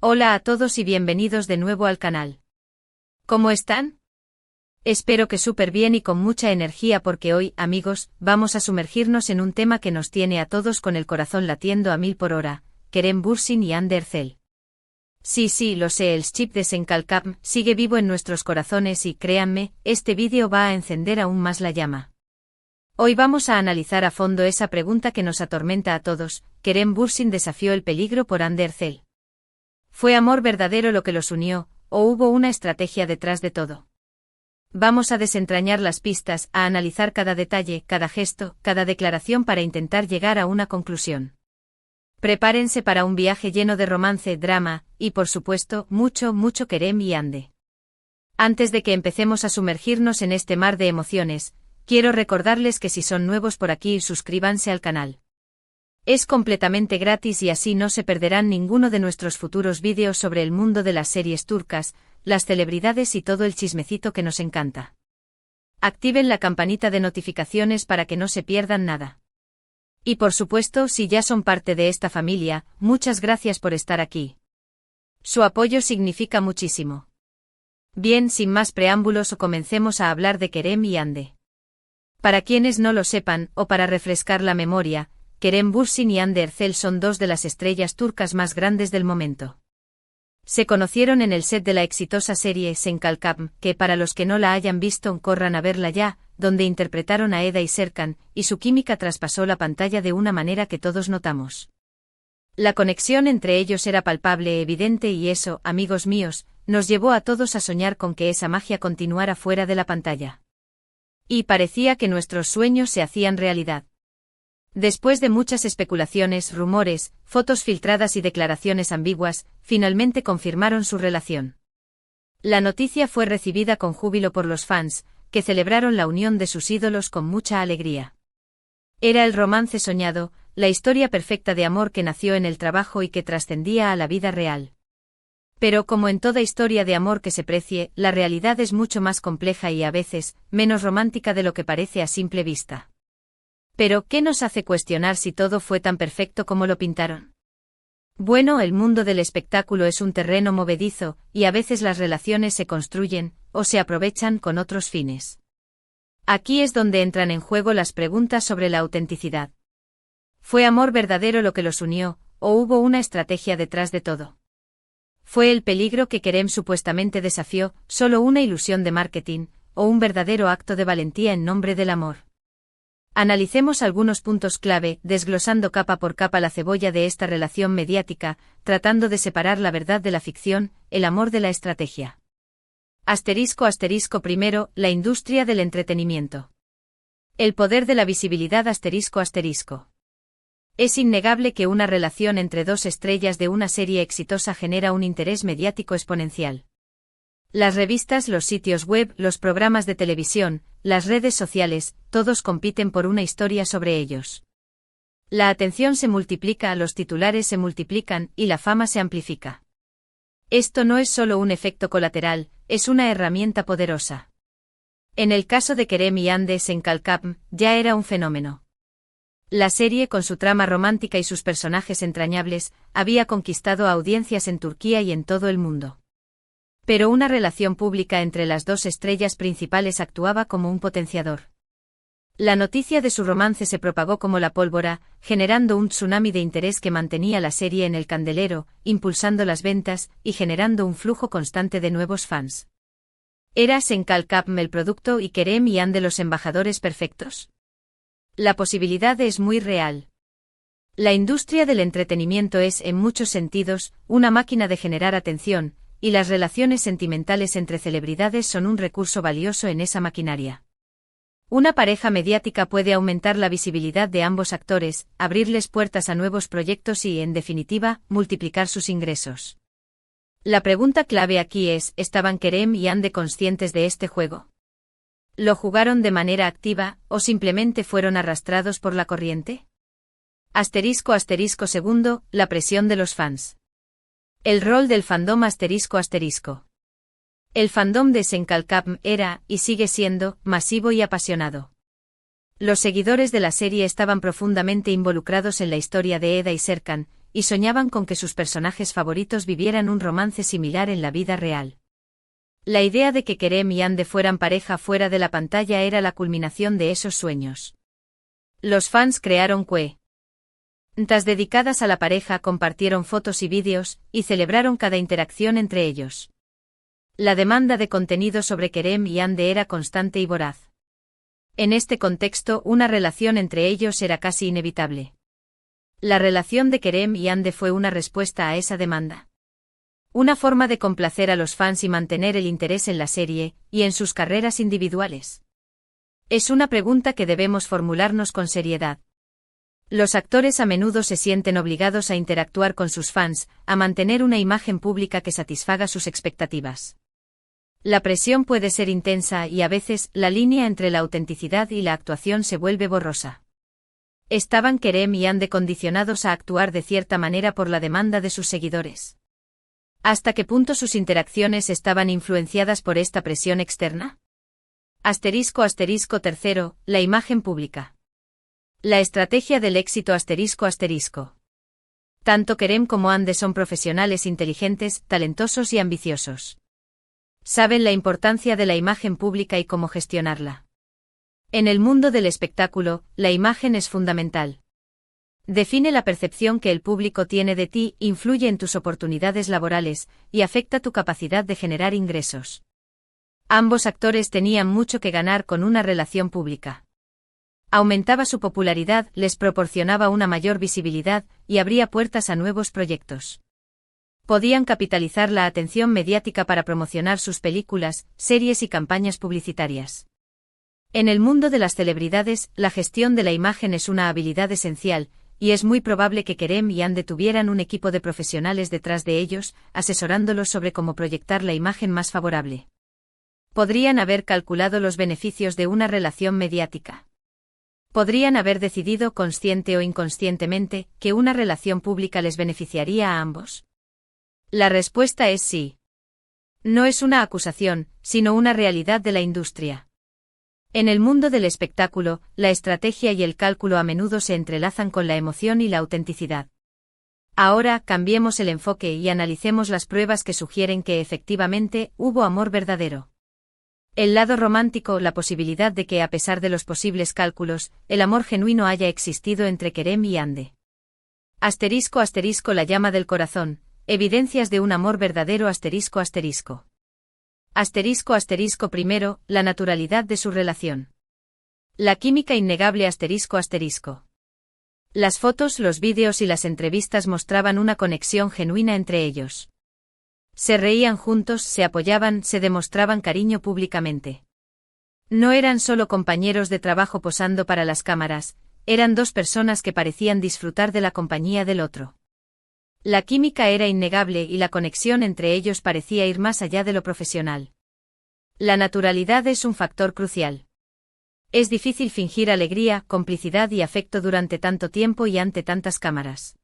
Hola a todos y bienvenidos de nuevo al canal. ¿Cómo están? Espero que súper bien y con mucha energía porque hoy, amigos, vamos a sumergirnos en un tema que nos tiene a todos con el corazón latiendo a 1000 por hora, Kerem Bürsin y Hande Erçel. Sí, lo sé, el chip de Senkalkam sigue vivo en nuestros corazones y créanme, este vídeo va a encender aún más la llama. Hoy vamos a analizar a fondo esa pregunta que nos atormenta a todos. ¿Kerem Bürsin desafió el peligro por Hande Erçel? ¿Fue amor verdadero lo que los unió, o hubo una estrategia detrás de todo? Vamos a desentrañar las pistas, a analizar cada detalle, cada gesto, cada declaración para intentar llegar a una conclusión. Prepárense para un viaje lleno de romance, drama, y por supuesto, mucho Kerem y Hande. Antes de que empecemos a sumergirnos en este mar de emociones, quiero recordarles que si son nuevos por aquí, suscríbanse al canal. Es completamente gratis y así no se perderán ninguno de nuestros futuros vídeos sobre el mundo de las series turcas, las celebridades y todo el chismecito que nos encanta. Activen la campanita de notificaciones para que no se pierdan nada. Y por supuesto, si ya son parte de esta familia, muchas gracias por estar aquí. Su apoyo significa muchísimo. Bien, sin más preámbulos, comencemos a hablar de Kerem y Hande. Para quienes no lo sepan, o para refrescar la memoria, Kerem Bürsin y Hande Erçel son dos de las estrellas turcas más grandes del momento. Se conocieron en el set de la exitosa serie Senkalkam, que para los que no la hayan visto corran a verla ya, donde interpretaron a Eda y Serkan, y su química traspasó la pantalla de una manera que todos notamos. La conexión entre ellos era palpable, evidente y eso, amigos míos, nos llevó a todos a soñar con que esa magia continuara fuera de la pantalla. Y parecía que nuestros sueños se hacían realidad. Después de muchas especulaciones, rumores, fotos filtradas y declaraciones ambiguas, finalmente confirmaron su relación. La noticia fue recibida con júbilo por los fans, que celebraron la unión de sus ídolos con mucha alegría. Era el romance soñado, la historia perfecta de amor que nació en el trabajo y que trascendía a la vida real. Pero como en toda historia de amor que se precie, la realidad es mucho más compleja y a veces, menos romántica de lo que parece a simple vista. Pero, ¿qué nos hace cuestionar si todo fue tan perfecto como lo pintaron? Bueno, el mundo del espectáculo es un terreno movedizo, y a veces las relaciones se construyen, o se aprovechan con otros fines. Aquí es donde entran en juego las preguntas sobre la autenticidad. ¿Fue amor verdadero lo que los unió, o hubo una estrategia detrás de todo? ¿Fue el peligro que Kerem supuestamente desafió, solo una ilusión de marketing, o un verdadero acto de valentía en nombre del amor? Analicemos algunos puntos clave, desglosando capa por capa la cebolla de esta relación mediática, tratando de separar la verdad de la ficción, el amor de la estrategia. Primero, la industria del entretenimiento. El poder de la visibilidad Es innegable que una relación entre dos estrellas de una serie exitosa genera un interés mediático exponencial. Las revistas, los sitios web, los programas de televisión, las redes sociales, todos compiten por una historia sobre ellos. La atención se multiplica, los titulares se multiplican, y la fama se amplifica. Esto no es solo un efecto colateral, es una herramienta poderosa. En el caso de Kerem y Hande, Senkalkam ya era un fenómeno. La serie, con su trama romántica y sus personajes entrañables, había conquistado audiencias en Turquía y en todo el mundo. Pero una relación pública entre las dos estrellas principales actuaba como un potenciador. La noticia de su romance se propagó como la pólvora, generando un tsunami de interés que mantenía la serie en el candelero, impulsando las ventas y generando un flujo constante de nuevos fans. ¿Era Senkalkam el producto y Kerem y Hande los embajadores perfectos? La posibilidad es muy real. La industria del entretenimiento es, en muchos sentidos, una máquina de generar atención, y las relaciones sentimentales entre celebridades son un recurso valioso en esa maquinaria. Una pareja mediática puede aumentar la visibilidad de ambos actores, abrirles puertas a nuevos proyectos y, en definitiva, multiplicar sus ingresos. La pregunta clave aquí es, ¿estaban Kerem y Hande conscientes de este juego? ¿Lo jugaron de manera activa, o simplemente fueron arrastrados por la corriente? Segundo, la presión de los fans. El rol del fandom El fandom de Senkalkam era, y sigue siendo, masivo y apasionado. Los seguidores de la serie estaban profundamente involucrados en la historia de Eda y Serkan, y soñaban con que sus personajes favoritos vivieran un romance similar en la vida real. La idea de que Kerem y Hande fueran pareja fuera de la pantalla era la culminación de esos sueños. Los fans crearon cuentas dedicadas a la pareja, compartieron fotos y vídeos, y celebraron cada interacción entre ellos. La demanda de contenido sobre Kerem y Hande era constante y voraz. En este contexto, una relación entre ellos era casi inevitable. La relación de Kerem y Hande fue una respuesta a esa demanda. Una forma de complacer a los fans y mantener el interés en la serie, y en sus carreras individuales. Es una pregunta que debemos formularnos con seriedad. Los actores a menudo se sienten obligados a interactuar con sus fans, a mantener una imagen pública que satisfaga sus expectativas. La presión puede ser intensa y a veces la línea entre la autenticidad y la actuación se vuelve borrosa. ¿Estaban Kerem y Hande condicionados a actuar de cierta manera por la demanda de sus seguidores? ¿Hasta qué punto sus interacciones estaban influenciadas por esta presión externa? **Tercero, la imagen pública. La estrategia del éxito **. Tanto Kerem como Hande son profesionales inteligentes, talentosos y ambiciosos. Saben la importancia de la imagen pública y cómo gestionarla. En el mundo del espectáculo, la imagen es fundamental. Define la percepción que el público tiene de ti, influye en tus oportunidades laborales, y afecta tu capacidad de generar ingresos. Ambos actores tenían mucho que ganar con una relación pública. Aumentaba su popularidad, les proporcionaba una mayor visibilidad, y abría puertas a nuevos proyectos. Podían capitalizar la atención mediática para promocionar sus películas, series y campañas publicitarias. En el mundo de las celebridades, la gestión de la imagen es una habilidad esencial, y es muy probable que Kerem y Hande tuvieran un equipo de profesionales detrás de ellos, asesorándolos sobre cómo proyectar la imagen más favorable. Podrían haber calculado los beneficios de una relación mediática. Podrían haber decidido consciente o inconscientemente que una relación pública les beneficiaría a ambos. La respuesta es sí. No es una acusación, sino una realidad de la industria. En el mundo del espectáculo, la estrategia y el cálculo a menudo se entrelazan con la emoción y la autenticidad. Ahora, cambiemos el enfoque y analicemos las pruebas que sugieren que efectivamente hubo amor verdadero. El lado romántico, la posibilidad de que a pesar de los posibles cálculos, el amor genuino haya existido entre Kerem y Hande. **. La llama del corazón, evidencias de un amor verdadero **. Primero, la naturalidad de su relación. La química innegable **. Las fotos, los vídeos y las entrevistas mostraban una conexión genuina entre ellos. Se reían juntos, se apoyaban, se demostraban cariño públicamente. No eran solo compañeros de trabajo posando para las cámaras, eran dos personas que parecían disfrutar de la compañía del otro. La química era innegable y la conexión entre ellos parecía ir más allá de lo profesional. La naturalidad es un factor crucial. Es difícil fingir alegría, complicidad y afecto durante tanto tiempo y ante tantas cámaras.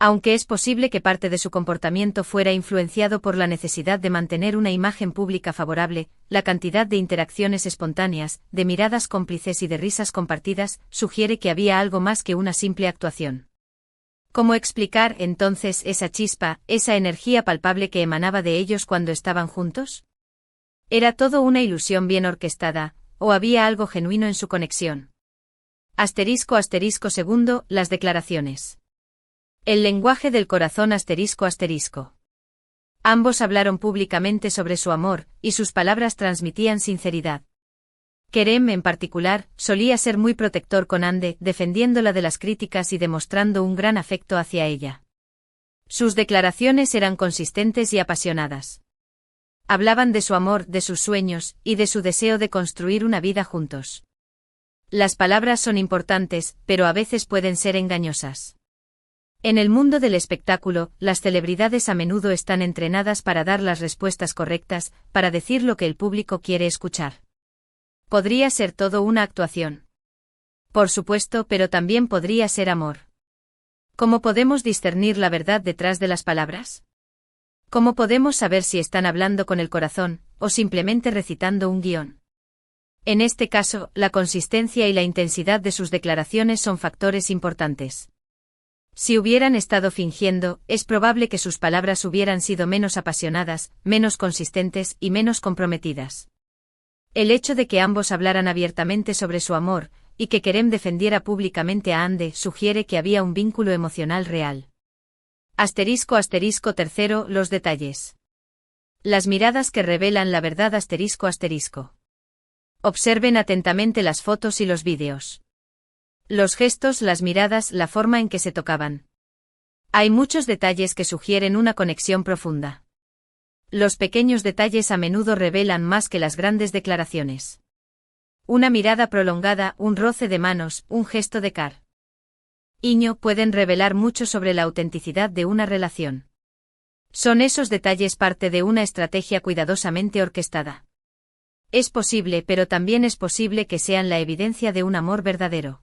Aunque es posible que parte de su comportamiento fuera influenciado por la necesidad de mantener una imagen pública favorable, la cantidad de interacciones espontáneas, de miradas cómplices y de risas compartidas, sugiere que había algo más que una simple actuación. ¿Cómo explicar, entonces, esa chispa, esa energía palpable que emanaba de ellos cuando estaban juntos? ¿Era todo una ilusión bien orquestada, o había algo genuino en su conexión? **. Las declaraciones. El lenguaje del corazón **. Ambos hablaron públicamente sobre su amor, y sus palabras transmitían sinceridad. Kerem, en particular, solía ser muy protector con Hande, defendiéndola de las críticas y demostrando un gran afecto hacia ella. Sus declaraciones eran consistentes y apasionadas. Hablaban de su amor, de sus sueños, y de su deseo de construir una vida juntos. Las palabras son importantes, pero a veces pueden ser engañosas. En el mundo del espectáculo, las celebridades a menudo están entrenadas para dar las respuestas correctas, para decir lo que el público quiere escuchar. ¿Podría ser todo una actuación? Por supuesto, pero también podría ser amor. ¿Cómo podemos discernir la verdad detrás de las palabras? ¿Cómo podemos saber si están hablando con el corazón, o simplemente recitando un guión? En este caso, la consistencia y la intensidad de sus declaraciones son factores importantes. Si hubieran estado fingiendo, es probable que sus palabras hubieran sido menos apasionadas, menos consistentes y menos comprometidas. El hecho de que ambos hablaran abiertamente sobre su amor, y que Kerem defendiera públicamente a Hande, sugiere que había un vínculo emocional real. **tercero, los detalles. Las miradas que revelan la verdad **. Observen atentamente las fotos y los vídeos. Los gestos, las miradas, la forma en que se tocaban. Hay muchos detalles que sugieren una conexión profunda. Los pequeños detalles a menudo revelan más que las grandes declaraciones. Una mirada prolongada, un roce de manos, un gesto de cariño pueden revelar mucho sobre la autenticidad de una relación. ¿Son esos detalles parte de una estrategia cuidadosamente orquestada? Es posible, pero también es posible que sean la evidencia de un amor verdadero.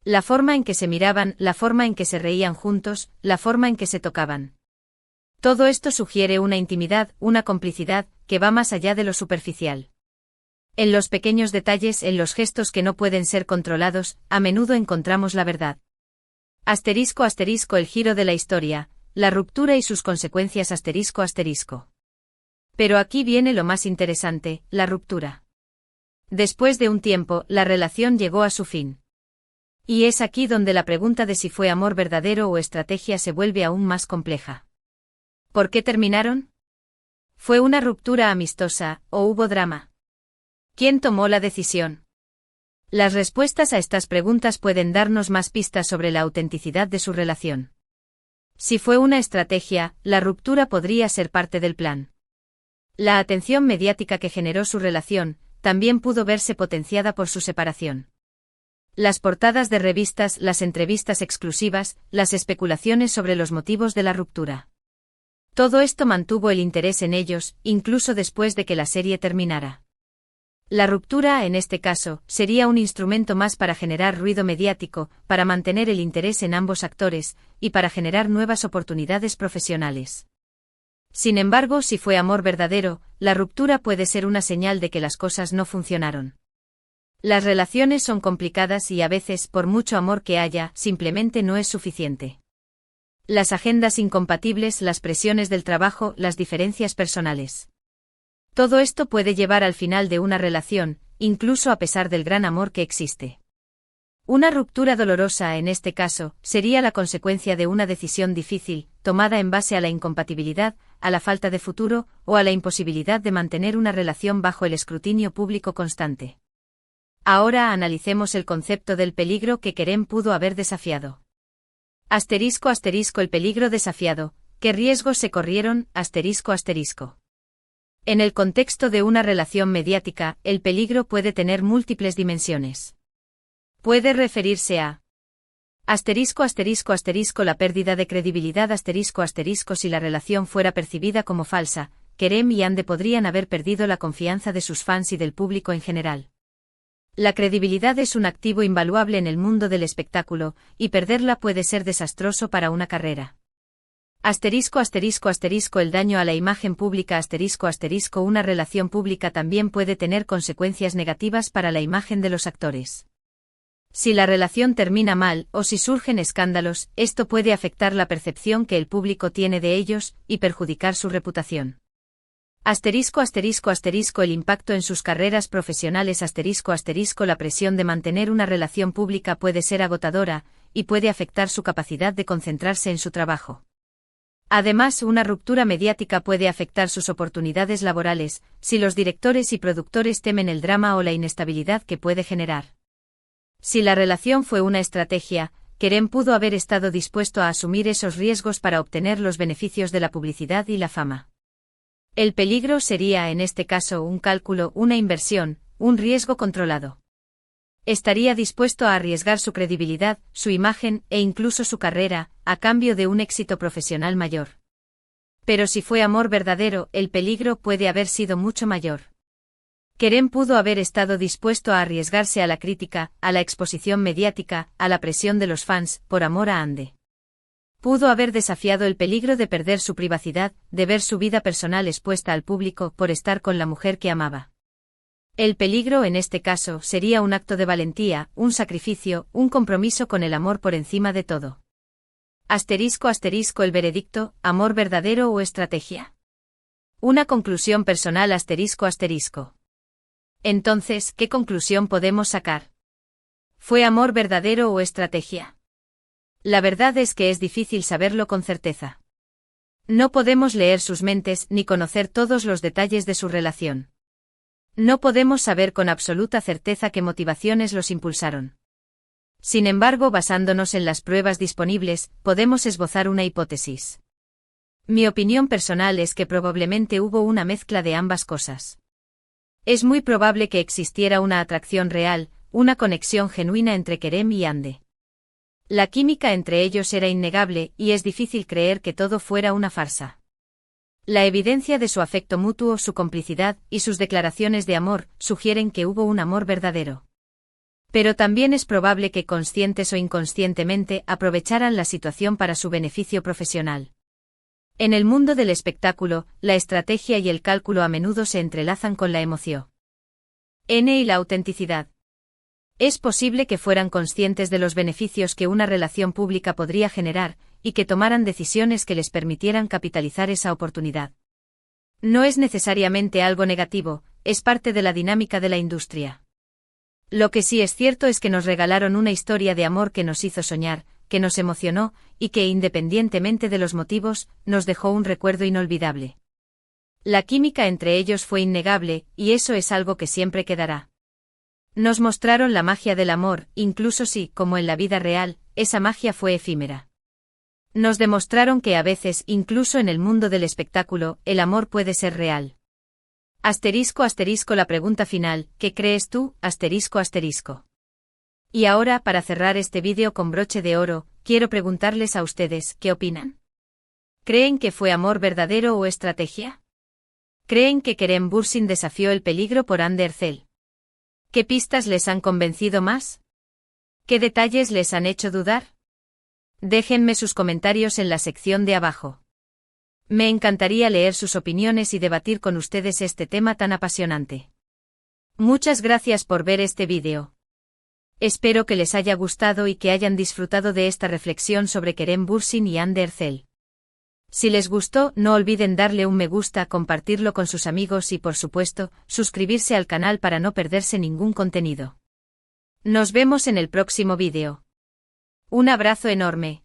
La forma en que se miraban, la forma en que se reían juntos, la forma en que se tocaban. Todo esto sugiere una intimidad, una complicidad, que va más allá de lo superficial. En los pequeños detalles, en los gestos que no pueden ser controlados, a menudo encontramos la verdad. **, el giro de la historia, la ruptura y sus consecuencias **. Pero aquí viene lo más interesante, la ruptura. Después de un tiempo, la relación llegó a su fin. Y es aquí donde la pregunta de si fue amor verdadero o estrategia se vuelve aún más compleja. ¿Por qué terminaron? ¿Fue una ruptura amistosa, o hubo drama? ¿Quién tomó la decisión? Las respuestas a estas preguntas pueden darnos más pistas sobre la autenticidad de su relación. Si fue una estrategia, la ruptura podría ser parte del plan. La atención mediática que generó su relación, también pudo verse potenciada por su separación. Las portadas de revistas, las entrevistas exclusivas, las especulaciones sobre los motivos de la ruptura. Todo esto mantuvo el interés en ellos, incluso después de que la serie terminara. La ruptura, en este caso, sería un instrumento más para generar ruido mediático, para mantener el interés en ambos actores, y para generar nuevas oportunidades profesionales. Sin embargo, si fue amor verdadero, la ruptura puede ser una señal de que las cosas no funcionaron. Las relaciones son complicadas y a veces, por mucho amor que haya, simplemente no es suficiente. Las agendas incompatibles, las presiones del trabajo, las diferencias personales. Todo esto puede llevar al final de una relación, incluso a pesar del gran amor que existe. Una ruptura dolorosa, en este caso, sería la consecuencia de una decisión difícil, tomada en base a la incompatibilidad, a la falta de futuro, o a la imposibilidad de mantener una relación bajo el escrutinio público constante. Ahora analicemos el concepto del peligro que Kerem pudo haber desafiado. **, el peligro desafiado, ¿qué riesgos se corrieron? **. En el contexto de una relación mediática, el peligro puede tener múltiples dimensiones. Puede referirse a la pérdida de credibilidad si la relación fuera percibida como falsa, Kerem y Hande podrían haber perdido la confianza de sus fans y del público en general. La credibilidad es un activo invaluable en el mundo del espectáculo, y perderla puede ser desastroso para una carrera. El daño a la imagen pública una relación pública también puede tener consecuencias negativas para la imagen de los actores. Si la relación termina mal, o si surgen escándalos, esto puede afectar la percepción que el público tiene de ellos, y perjudicar su reputación. El impacto en sus carreras profesionales la presión de mantener una relación pública puede ser agotadora, y puede afectar su capacidad de concentrarse en su trabajo. Además, una ruptura mediática puede afectar sus oportunidades laborales, si los directores y productores temen el drama o la inestabilidad que puede generar. Si la relación fue una estrategia, Kerem pudo haber estado dispuesto a asumir esos riesgos para obtener los beneficios de la publicidad y la fama. El peligro sería en este caso un cálculo, una inversión, un riesgo controlado. Estaría dispuesto a arriesgar su credibilidad, su imagen, e incluso su carrera, a cambio de un éxito profesional mayor. Pero si fue amor verdadero, el peligro puede haber sido mucho mayor. Kerem pudo haber estado dispuesto a arriesgarse a la crítica, a la exposición mediática, a la presión de los fans, por amor a Hande. Pudo haber desafiado el peligro de perder su privacidad, de ver su vida personal expuesta al público por estar con la mujer que amaba. El peligro en este caso sería un acto de valentía, un sacrificio, un compromiso con el amor por encima de todo. El veredicto, amor verdadero o estrategia. Una conclusión personal ***. Entonces, ¿qué conclusión podemos sacar? ¿Fue amor verdadero o estrategia? La verdad es que es difícil saberlo con certeza. No podemos leer sus mentes ni conocer todos los detalles de su relación. No podemos saber con absoluta certeza qué motivaciones los impulsaron. Sin embargo, basándonos en las pruebas disponibles, podemos esbozar una hipótesis. Mi opinión personal es que probablemente hubo una mezcla de ambas cosas. Es muy probable que existiera una atracción real, una conexión genuina entre Kerem y Hande. La química entre ellos era innegable y es difícil creer que todo fuera una farsa. La evidencia de su afecto mutuo, su complicidad y sus declaraciones de amor sugieren que hubo un amor verdadero. Pero también es probable que conscientes o inconscientemente aprovecharan la situación para su beneficio profesional. En el mundo del espectáculo, la estrategia y el cálculo a menudo se entrelazan con la emoción. Y la autenticidad. Es posible que fueran conscientes de los beneficios que una relación pública podría generar, y que tomaran decisiones que les permitieran capitalizar esa oportunidad. No es necesariamente algo negativo, es parte de la dinámica de la industria. Lo que sí es cierto es que nos regalaron una historia de amor que nos hizo soñar, que nos emocionó, y que independientemente de los motivos, nos dejó un recuerdo inolvidable. La química entre ellos fue innegable, y eso es algo que siempre quedará. Nos mostraron la magia del amor, incluso si, como en la vida real, esa magia fue efímera. Nos demostraron que a veces, incluso en el mundo del espectáculo, el amor puede ser real. La pregunta final, ¿qué crees tú? Y ahora, para cerrar este vídeo con broche de oro, quiero preguntarles a ustedes, ¿qué opinan? ¿Creen que fue amor verdadero o estrategia? ¿Creen que Kerem Bürsin desafió el peligro por Hande Erçel? ¿Qué pistas les han convencido más? ¿Qué detalles les han hecho dudar? Déjenme sus comentarios en la sección de abajo. Me encantaría leer sus opiniones y debatir con ustedes este tema tan apasionante. Muchas gracias por ver este vídeo. Espero que les haya gustado y que hayan disfrutado de esta reflexión sobre Kerem Bürsin y Hande Erçel. Si les gustó, no olviden darle un me gusta, compartirlo con sus amigos y, por supuesto, suscribirse al canal para no perderse ningún contenido. Nos vemos en el próximo vídeo. Un abrazo enorme.